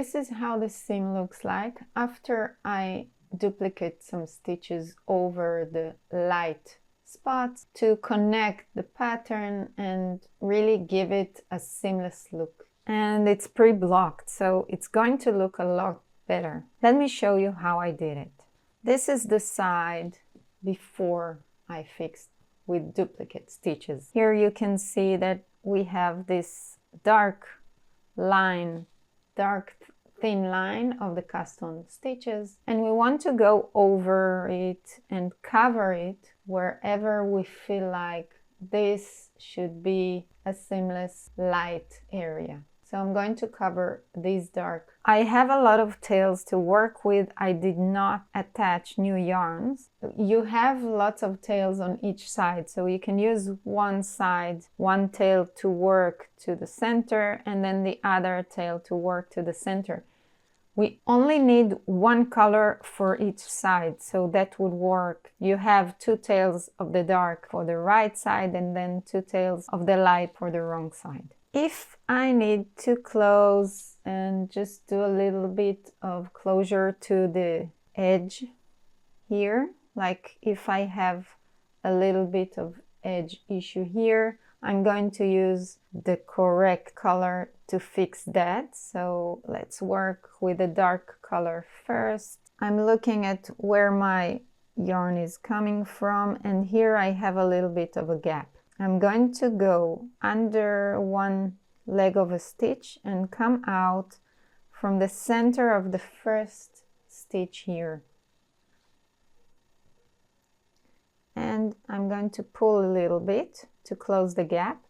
this is how the seam looks like after I duplicate some stitches over the light spots to connect the pattern and really give it a seamless look. And it's pre-blocked, so it's going to look a lot better. Let me show you how I did it. This is the side before I fixed with duplicate stitches. Here you can see that we have this dark line, dark thin line of the cast on stitches, and we want to go over it and cover it wherever we feel like this should be a seamless light area. So I'm going to cover this dark. I have a lot of tails to work with. I did not attach new yarns. You have lots of tails on each side, so you can use one side, one tail to work to the center, and then the other tail to work to the center. We only need one color for each side, so that would work. You have two tails of the dark for the right side and then two tails of the light for the wrong side. If I need to close and just do a little bit of closure to the edge here, like if I have a little bit of edge issue here, I'm going to use the correct color to fix that. So let's work with the dark color first. I'm looking at where my yarn is coming from, and here I have a little bit of a gap. I'm going to go under one leg of a stitch and come out from the center of the first stitch here. And I'm going to pull a little bit to close the gap,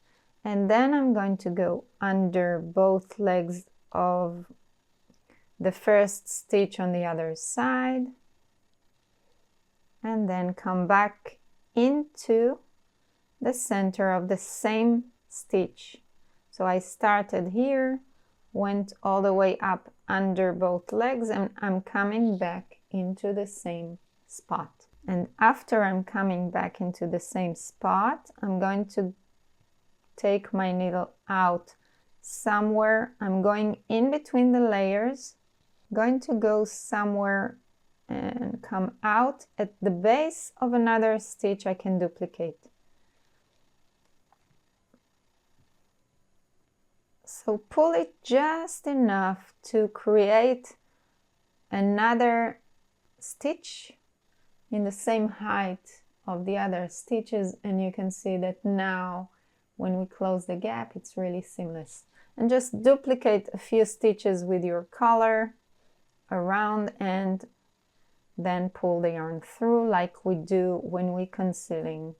and then I'm going to go under both legs of the first stitch on the other side, and then come back into the center of the same stitch. So I started here, went all the way up under both legs, and I'm coming back into the same spot. And after I'm coming back into the same spot, I'm going to take my needle out somewhere. I'm going in between the layers, going to go somewhere and come out at the base of another stitch I can duplicate. So pull it just enough to create another stitch in the same height of the other stitches, and you can see that now when we close the gap it's really seamless. And just duplicate a few stitches with your color around and then pull the yarn through like we do when we're concealing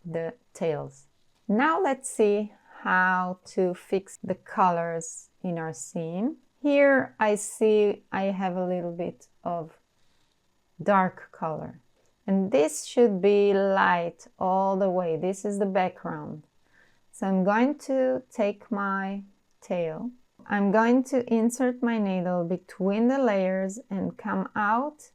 the tails. Now let's see how to fix the colors in our seam. Here I see I have a little bit of dark color, and this should be light all the way. This is the background. So I'm going to take my tail, I'm going to insert my needle between the layers and come out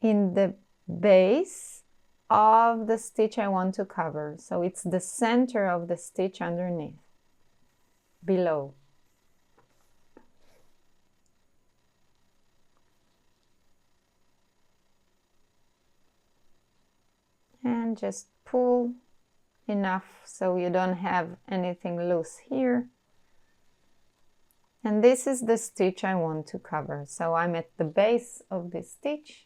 in the base of the stitch I want to cover. So it's the center of the stitch underneath, below. And just pull enough so you don't have anything loose here. And this is the stitch I want to cover. So I'm at the base of this stitch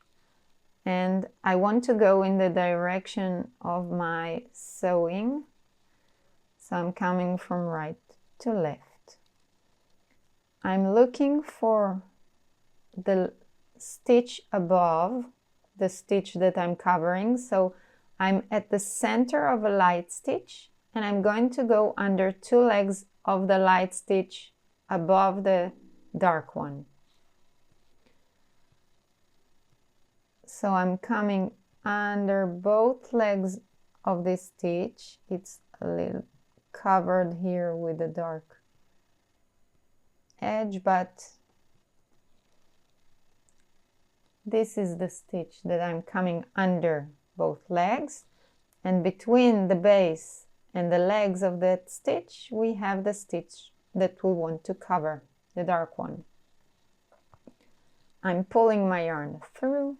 and I want to go in the direction of my sewing. So I'm coming from right to left. I'm looking for the stitch above the stitch that I'm covering. So I'm at the center of a light stitch and I'm going to go under two legs of the light stitch above the dark one. So I'm coming under both legs of this stitch. It's a little covered here with the dark edge, but this is the stitch that I'm coming under both legs, and between the base and the legs of that stitch we have the stitch that we want to cover. the dark one. I'm pulling my yarn through,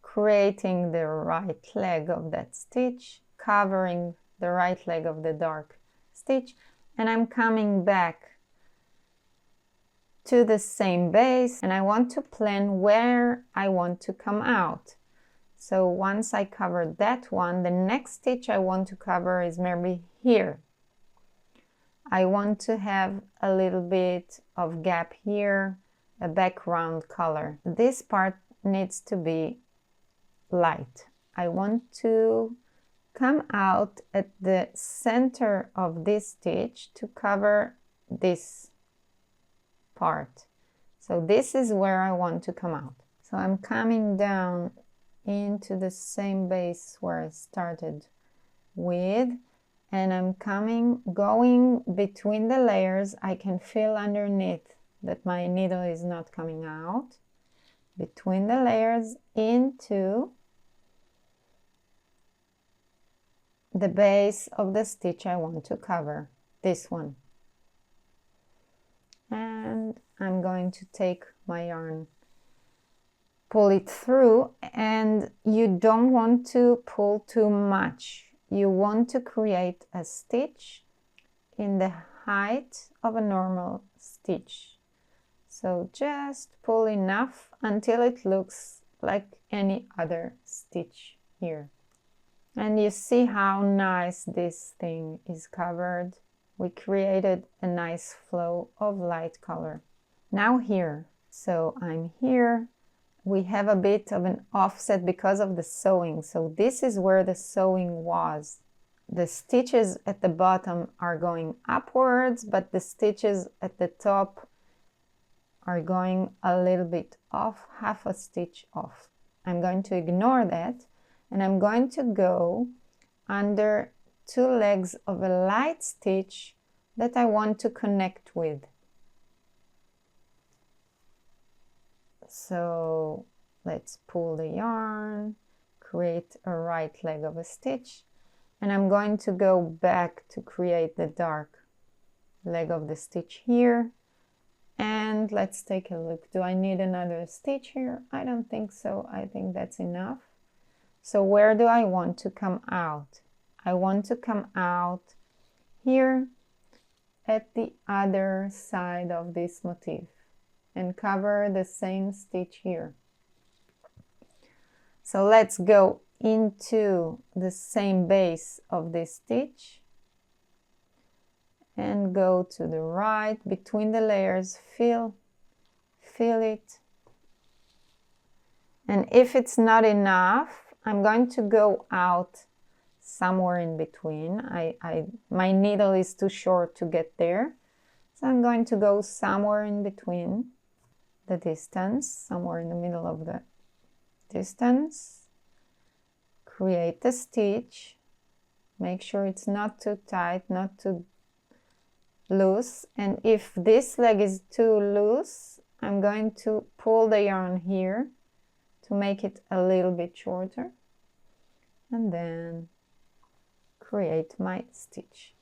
creating the right leg of that stitch, covering the right leg of the dark stitch, and I'm coming back to the same base, and I want to plan where I want to come out. So once I cover that one, the next stitch I want to cover is maybe here. I want to have a little bit of gap here, a background color. This part needs to be light. I want to come out at the center of this stitch to cover this part. So this is where I want to come out. So I'm coming down into the same base where I started with, and I'm going between the layers. I can feel underneath that my needle is not coming out. Between the layers into the base of the stitch I want to cover, this one. And I'm going to take my yarn, pull it through, and you don't want to pull too much. You want to create a stitch in the height of a normal stitch. So just pull enough until it looks like any other stitch here. And you see how nice this thing is covered. We created a nice flow of light color. Now here, so I'm here. We have a bit of an offset because of the sewing. So this is where the sewing was. The stitches at the bottom are going upwards, but the stitches at the top are going a little bit off, half a stitch off. I'm going to ignore that, and I'm going to go under two legs of a light stitch that I want to connect with. So let's pull the yarn, create a right leg of a stitch, and I'm going to go back to create the dark leg of the stitch here. And let's take a look. Do I need another stitch here? I don't think so. I think that's enough. So where do I want to come out? I want to come out here at the other side of this motif and cover the same stitch here. So let's go into the same base of this stitch and go to the right between the layers, feel it. And if it's not enough, I'm going to go out somewhere in between. My needle is too short to get there, so I'm going to go somewhere in between the distance, somewhere in the middle of the distance, create a stitch, make sure it's not too tight, not too loose, and if this leg is too loose, I'm going to pull the yarn here to make it a little bit shorter, and then create my stitch.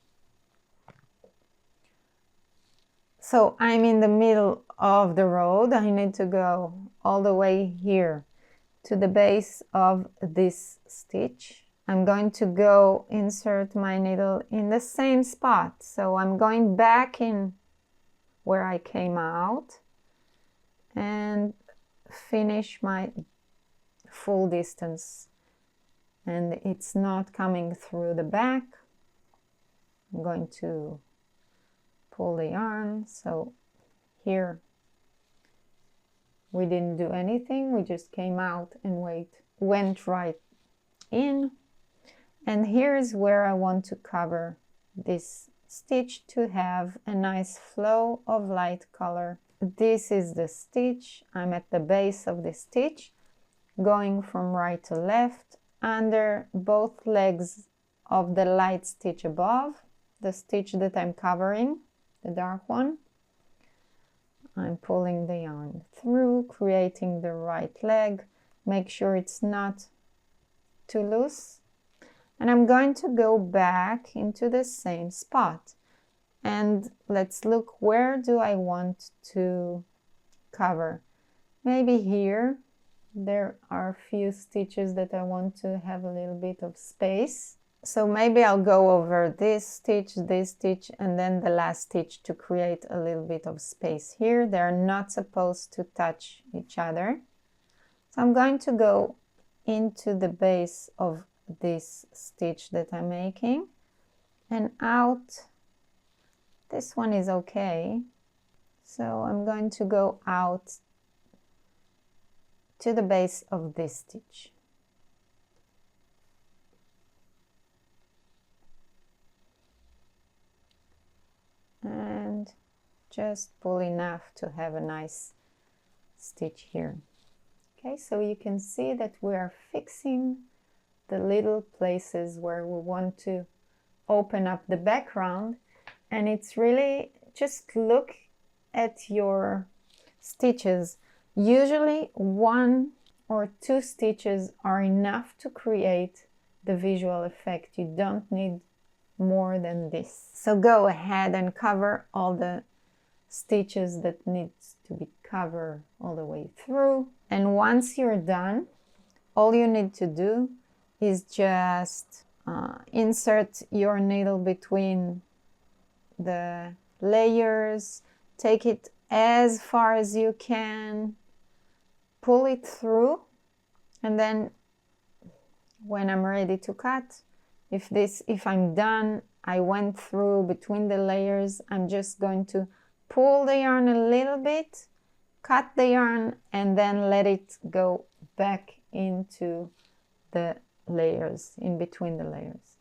So I'm in the middle of the road. I need to go all the way here to the base of this stitch. I'm going to go insert my needle in the same spot. So I'm going back in where I came out and finish my full distance. And it's not coming through the back. I'm going to pull the yarn. So here we didn't do anything. We just came out and went right in. And here's where I want to cover this stitch to have a nice flow of light color. This is the stitch. I'm at the base of the stitch, going from right to left under both legs of the light stitch above, the stitch that I'm covering, the dark one. I'm pulling the yarn through, creating the right leg. Make sure it's not too loose. And I'm going to go back into the same spot. And let's look, where do I want to cover? Maybe here. There are a few stitches that I want to have a little bit of space. So maybe I'll go over this stitch, and then the last stitch to create a little bit of space here. They're not supposed to touch each other. So I'm going to go into the base of this stitch that I'm making and out. This one is okay. So I'm going to go out to the base of this stitch. And just pull enough to have a nice stitch here. Okay, so you can see that we are fixing the little places where we want to open up the background, and it's really just look at your stitches. Usually 1 or 2 stitches are enough to create the visual effect. You don't need more than this. So go ahead and cover all the stitches that needs to be covered all the way through. And once you're done, all you need to do is just insert your needle between the layers, take it as far as you can, pull it through, and then when I'm ready to cut, if I'm done, I went through between the layers, I'm just going to pull the yarn a little bit, cut the yarn, and then let it go back into the layers, in between the layers.